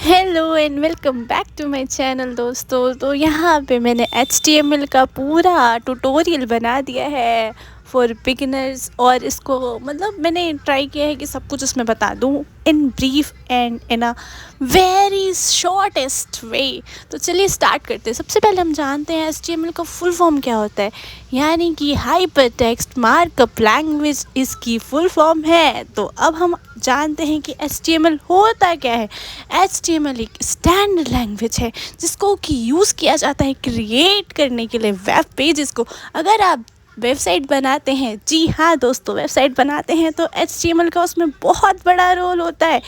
Hello and welcome back to my channel दोस्तों। तो यहाँ पे मैंने HTML का पूरा ट्यूटोरियल बना दिया है फॉर बिगिनर्स, और इसको मैंने ट्राई किया है कि सब कुछ इसमें बता दूँ in brief and in a very shortest वे। तो चलिए स्टार्ट करते हैं। सबसे पहले हम जानते हैं HTML का फुल फॉर्म क्या होता है, यानी कि हाइपर टेक्स्ट मार्कअप लैंग्वेज इसकी फुल फॉर्म है। तो अब हम जानते हैं कि HTML होता क्या है। HTML एक स्टैंडर्ड लैंग्वेज है जिसको कि यूज़ किया जाता है क्रिएट करने के लिए वेब पेजेस को। अगर आप वेबसाइट बनाते हैं, जी हाँ दोस्तों, वेबसाइट बनाते हैं तो HTML का उसमें बहुत बड़ा रोल होता है।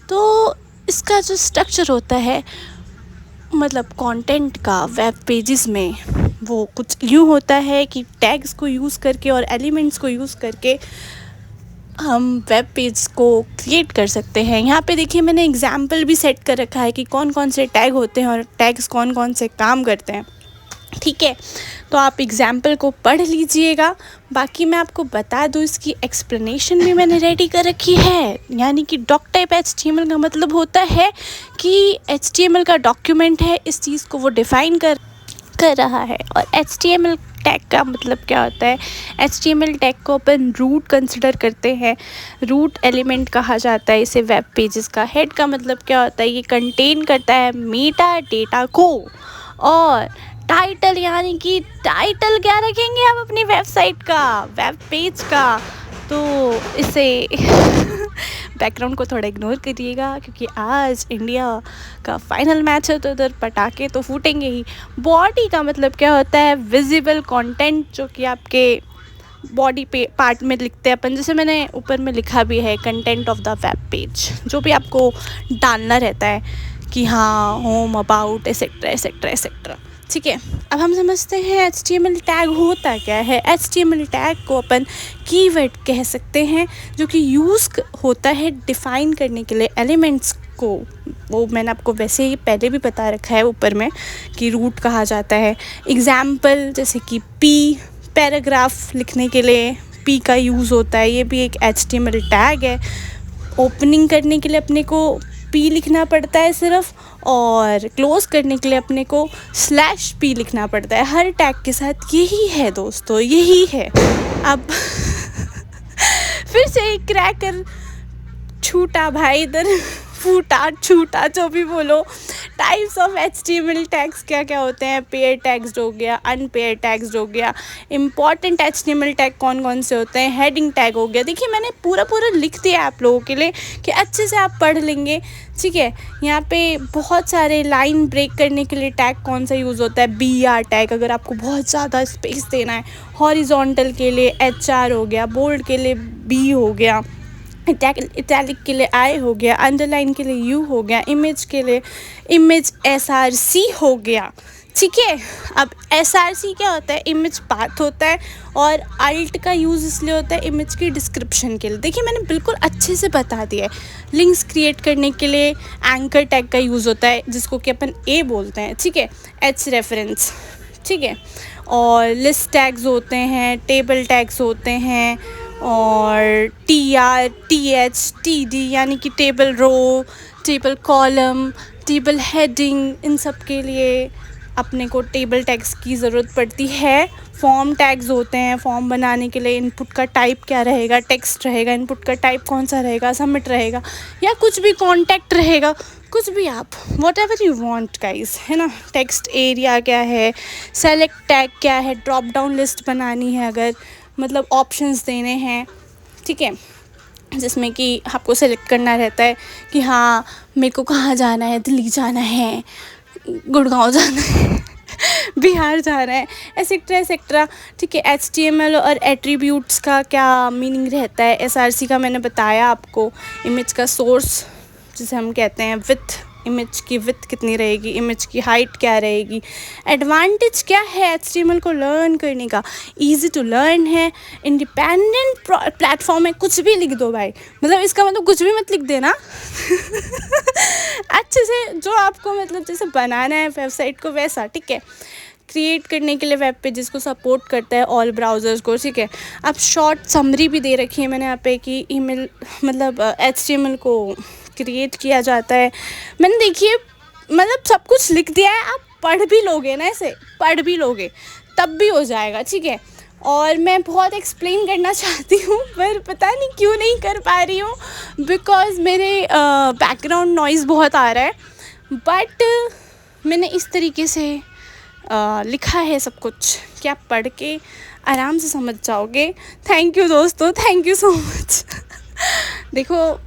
तो इसका जो स्ट्रक्चर होता है कंटेंट का वेब पेजेस में, वो कुछ यूँ होता है कि टैग्स को यूज़ करके और एलिमेंट्स को यूज़ करके हम वेब पेज को क्रिएट कर सकते हैं। यहाँ पे देखिए मैंने एग्जाम्पल भी सेट कर रखा है कि कौन कौन से टैग होते हैं और टैग्स कौन कौन से काम करते हैं। ठीक है, तो आप एग्जाम्पल को पढ़ लीजिएगा। बाकी मैं आपको बता दूँ, इसकी एक्सप्लेनेशन भी मैंने रेडी कर रखी है। यानी कि डॉक टाइप HTML का मतलब होता है कि HTML का डॉक्यूमेंट है, इस चीज़ को वो डिफ़ाइन कर रहा है। और HTML टैग का मतलब क्या होता है, HTML टैग को अपन रूट कंसिडर करते हैं। रूट एलिमेंट कहा जाता है इसे वेब पेजेस का। हेड का मतलब क्या होता है, ये कंटेन करता है मेटा डेटा को। और टाइटल, यानी कि टाइटल क्या रखेंगे आप अपनी वेबसाइट का, वेब पेज का, तो इसे बैकग्राउंड को थोड़ा इग्नोर करिएगा क्योंकि आज इंडिया का फाइनल मैच है तो इधर पटाखे तो फूटेंगे ही। बॉडी का मतलब क्या होता है, विजिबल कंटेंट, जो कि आपके बॉडी पे पार्ट में लिखते हैं अपन, जैसे मैंने ऊपर में लिखा भी है content of the web page, जो भी आपको डालना रहता है कि हाँ home, about, etcetera etcetera etcetera. ठीक है, अब हम समझते हैं HTML टैग होता क्या है। HTML टैग को अपन कीवर्ड कह सकते हैं, जो कि यूज़ होता है डिफ़ाइन करने के लिए एलिमेंट्स को। वो मैंने आपको वैसे ही पहले भी बता रखा है ऊपर में कि रूट कहा जाता है। एग्जाम्पल जैसे कि पी, पैराग्राफ लिखने के लिए पी का यूज़ होता है, ये भी एक HTML टैग है। ओपनिंग करने के लिए अपने को पी लिखना पड़ता है सिर्फ, और क्लोज़ करने के लिए अपने को /p लिखना पड़ता है। हर टैग के साथ यही है दोस्तों, यही है। अब फिर से एक क्रैकर छूटा भाई इधर, फूटा छूटा, जो भी बोलो। टाइप्स ऑफ HTML टैग्स क्या क्या होते हैं, पेयर टैग्स हो गया, अनपेयर टैग्स हो गया। इंपॉर्टेंट HTML टैग कौन कौन से होते हैं, हेडिंग टैग हो गया। देखिए मैंने पूरा लिख दिया आप लोगों के लिए कि अच्छे से आप पढ़ लेंगे। ठीक है, यहाँ पे बहुत सारे लाइन ब्रेक करने के लिए टैग कौन सा यूज़ होता है, BR टैग, अगर आपको बहुत ज़्यादा स्पेस देना है। हॉरिजॉन्टल के लिए HR हो गया, बोल्ड के लिए B हो गया, इटैलिक के लिए I हो गया, अंडरलाइन के लिए U हो गया, इमेज के लिए इमेज SRC हो गया। ठीक है, अब SRC क्या होता है, इमेज पाथ होता है, और अल्ट का यूज़ इसलिए होता है इमेज की डिस्क्रिप्शन के लिए। देखिए मैंने बिल्कुल अच्छे से बता दिया है। लिंक्स क्रिएट करने के लिए एंकर टैग का यूज़ होता है, जिसको कि अपन A बोलते हैं। ठीक है, H रेफरेंस। ठीक है, और लिस्ट टैग्स होते हैं, टेबल टैग्स होते हैं, और TR, TH, TD, यानी कि table row, table column, table heading, इन सब के लिए अपने को टेबल टैग्स की ज़रूरत पड़ती है। फॉर्म टैग्स होते हैं, फॉर्म बनाने के लिए इनपुट का टाइप क्या रहेगा, टेक्स्ट रहेगा, इनपुट का टाइप कौन सा रहेगा, सबमिट रहेगा, या कुछ भी कॉन्टैक्ट रहेगा, कुछ भी आप what ever you want guys, है ना। टेक्स्ट एरिया क्या है, सेलेक्ट टैग क्या है, ड्रॉप डाउन लिस्ट बनानी है, अगर ऑप्शंस देने हैं। ठीक है, जिसमें कि आपको सेलेक्ट करना रहता है कि हाँ मेरे को कहाँ जाना है, दिल्ली जाना है, गुड़गांव जाना है, बिहार जाना है, एसेट्रा एसेट्रा। ठीक है, HTML और एट्रीब्यूट्स का क्या मीनिंग रहता है, SRC का मैंने बताया आपको। इमेज का सोर्स जिसे हम कहते हैं विथ, इमेज की विथ कितनी रहेगी, इमेज की हाइट क्या रहेगी। एडवांटेज क्या है HTML को लर्न करने का, ईजी टू लर्न है, इंडिपेंडेंट प्लेटफॉर्म है, कुछ भी लिख दो भाई, इसका कुछ भी मत लिख देना अच्छे से जो आपको जैसे बनाना है वेबसाइट को वैसा। ठीक है, क्रिएट करने के लिए वेब पेजेस को सपोर्ट करता है ऑल ब्राउज़र्स को। ठीक है, अब शॉर्ट समरी भी दे रखी है मैंने यहाँ पे कि ईमेल HTML को क्रिएट किया जाता है। मैंने देखिए मतलब सब कुछ लिख दिया है, आप पढ़ भी लोगे ना, ऐसे पढ़ भी लोगे तब भी हो जाएगा, ठीक है। और मैं बहुत एक्सप्लेन करना चाहती हूँ पर पता नहीं क्यों नहीं कर पा रही हूँ, बिकॉज़ मेरे बैकग्राउंड नॉइज़ बहुत आ रहा है। बट मैंने इस तरीके से लिखा है सब कुछ कि आप पढ़ के आराम से समझ जाओगे। थैंक यू दोस्तों, थैंक यू सो मच। देखो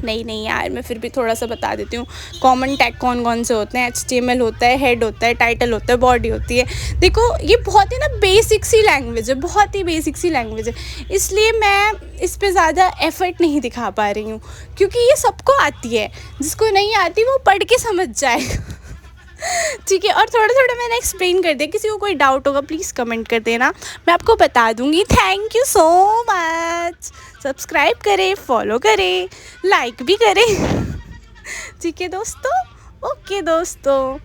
नहीं यार, मैं फिर भी थोड़ा सा बता देती हूँ। कॉमन टैग कौन कौन से होते हैं? HTML होता है, हेड होता है, टाइटल होता है, बॉडी होती है। देखो ये बहुत ही ना बेसिक सी लैंग्वेज है, बहुत ही बेसिक सी लैंग्वेज है, इसलिए मैं इस पे ज़्यादा एफर्ट नहीं दिखा पा रही हूँ, क्योंकि ये सबको आती है। जिसको नहीं आती वो पढ़ के समझ जाएगा। ठीक है, और थोड़ा थोड़ा मैंने एक्सप्लेन कर दिया। किसी को कोई डाउट होगा प्लीज़ कमेंट कर देना, मैं आपको बता दूँगी। Thank you so much. Subscribe करें, फॉलो करें, लाइक भी करें। ठीक है दोस्तों, ओके दोस्तों।